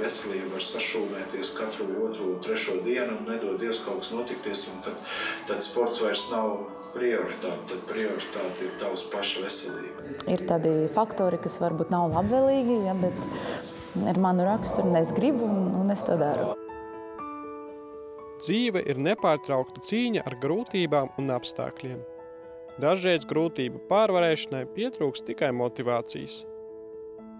veselība var sašūmēties katru otru, trešo dienu un nedod Dievs kaut kas notikties, un tad sports vairs nav prioritāte, tad prioritāte ir tavs paša veselība. Ir tādi faktori, kas varbūt nav labvēlīgi, ja, bet ar manu raksturu es gribu un es to daru. Dzīve ir nepārtraukta cīņa ar grūtībām un apstākļiem. Dažreiz grūtību pārvarēšanai pietrūkst tikai motivācijas.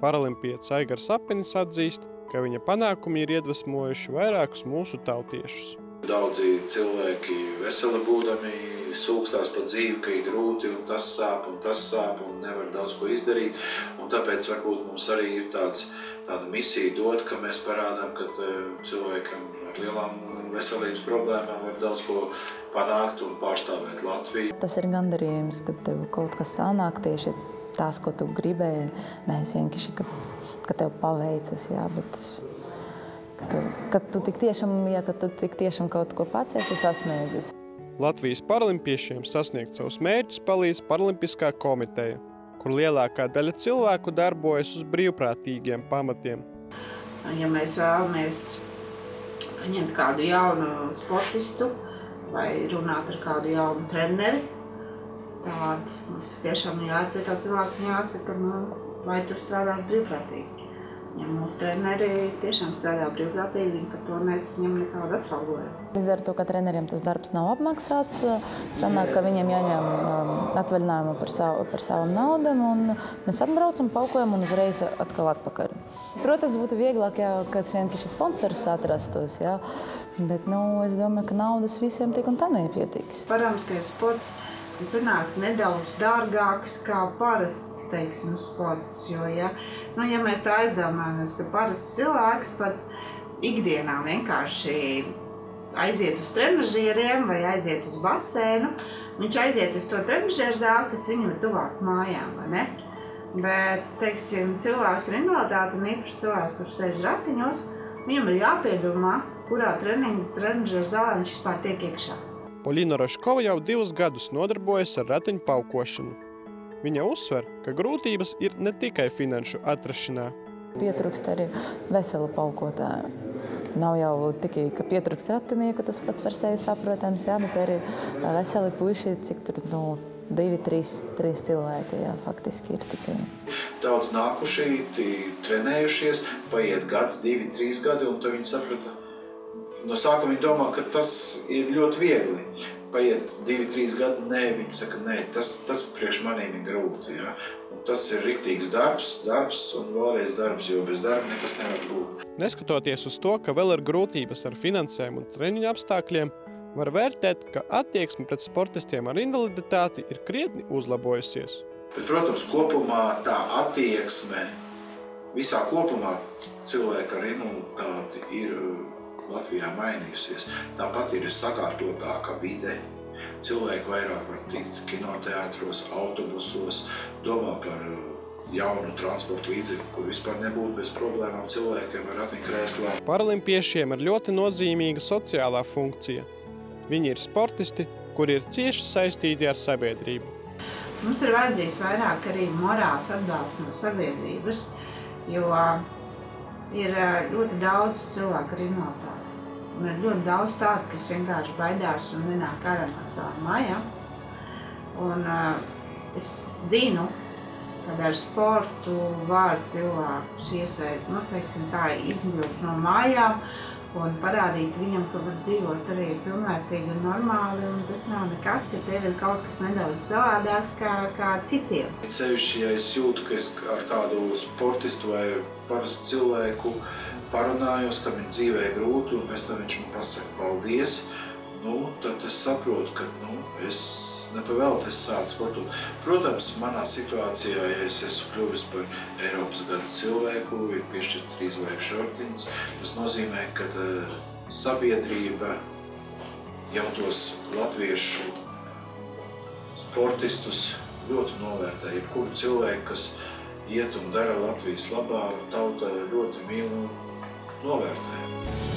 Paralimpietis Aigars Apenis atzīst, ka viņa panākumi ir iedvesmojuši vairākus mūsu tautiešus. Daudzi cilvēki veseli būdami sūkstās par dzīvi, ka ir grūti un tas sāp un nevar daudz ko izdarīt. Un tāpēc varbūt mums arī ir tāda misija dot, ka mēs parādām, ka cilvēkam ar lielām veselības problēmām var daudz ko panākt un pārstāvēt Latviju. Tas ir gandarījums, kad tev kaut kas sanāk tieši tās, ko tu gribēji. Nevis vienkārši, ka tev paveicas, jā, bet kad tu tik tiešām kaut ko pats esi sasniedzis. Latvijas paralimpiešiem sasniegt savus mērķus palīdz Paralimpiskā komiteja, kur lielākā daļa cilvēku darbojas uz brīvprātīgiem pamatiem. Ja mēs vēlamies paņemt kādu jaunu sportistu vai runāt ar kādu jaunu treneri, tad mums tiešām jāiet pie tā cilvēka un jāsaka, vai tu strādās brīvprātīgi. Ja mūsu treneri tiešām strādā brīvprātīgi, viņi par to nesaņem nekādu atalgojumu. Līdz ar to, ka treneriem tas darbs nav apmaksāts, sanāk, ka viņiem jāņem atvaļinājumu par savam naudam, un mēs atbraucam, paukojam un uzreiz atkal atpakaļ. Protams, būtu vieglāk, ja kāds vienkārši sponsors atrastos, jā, bet es domāju, ka naudas visiem tik un tā nepietiks. Paralimpiskais sports sanāk nedaudz dārgāks kā parasts, teiksim, sports, jo, ja mēs tā aizdomājamies, ka parasts cilvēks pat ikdienā vienkārši aiziet uz trenažieriem vai aiziet uz baseinu, viņš aiziet uz to trenažieru zāli, kas viņam ir tuvāk mājām, vai ne? Bet, teiksim, cilvēks ar invaliditāti un īpaši cilvēks, kurš sēž ratiņos, viņam ir jāpiedomā, kurā trenažieru zālē viņš vispār tiek iekšā. Polīna Roškova jau 2 gadus nodarbojas ar ratiņu paukošanu. Viņa uzsver, ka grūtības ir ne tikai finanšu atrašanā. Pietrūkst arī vesela paukotāja. Nav jau tikai, ka pietrūkst ratinieka, tas pats par sevi saprotams, jā, bet arī veseli puiši, cik tur 2-3 cilvēki, jā, faktiski ir tikai. Daudz nākuši, trenējušies, paiet gads, 2-3 gadi, un tad viņi saprata, no sākuma viņi domā, ka tas ir ļoti viegli. Paiet 2-3 gadi, viņi saka, tas priekš maniem ir grūti, ja? Un tas ir riktīgs darbs un vēlreiz darbs, jo bez darba nekas nevar būt. Neskatoties uz to, ka vēl ir grūtības ar finansēm un treniņu apstākļiem, var vērtēt, ka attieksme pret sportistiem ar invaliditāti ir krietni uzlabojusies. Bet, protams, kopumā tā attieksme, visā kopumā cilvēka ar invaliditāti ir Latvijā mainījusies. Tāpat ir sakārtotāka vide. Cilvēki vairāk var tikt kinoteātros, autobusos, domā par jaunu transporta līdzekli, kur vispār nebūtu bez problēmām cilvēkiem ar ratiņkrēslām. Paralimpiešiem ir ļoti nozīmīga sociālā funkcija. Viņi ir sportisti, kuri ir cieši saistīti ar sabiedrību. Mums ir vajadzīgs vairāk arī morāls atbalsts no sabiedrības, jo ir ļoti daudz cilvēku ar invaliditāti. Un ir ļoti daudz tādu, kas vienkārši baidās un nenāk ārā no savām mājām. Un es zinu, ka ar sportu var cilvēkus izvilkt no mājām un parādīt viņam, ka var dzīvot arī pilnvērtīgi un normāli. Un tas nav nekas, ja tev ir kaut kas nedaudz savādāks kā citiem. Sevišķi, ja es jūtu, ka es ar kādu sportistu vai parastu cilvēku parunājos, ka viņa dzīvē grūti, un pēc tam viņš man pasaka paldies, tad es saprotu, ka es nepavēlti sāku sportot. Protams, manā situācijā, ja es esmu kļuvis par Eiropas gada cilvēku, ir piešķirt 3 zvaigžņu ordeņus, tas nozīmē, ka sabiedrība jau tos latviešu sportistus ļoti novērtē. Jebkuru cilvēku, kas iet un dara Latvijas labā, tauta ļoti mīl un novērtē.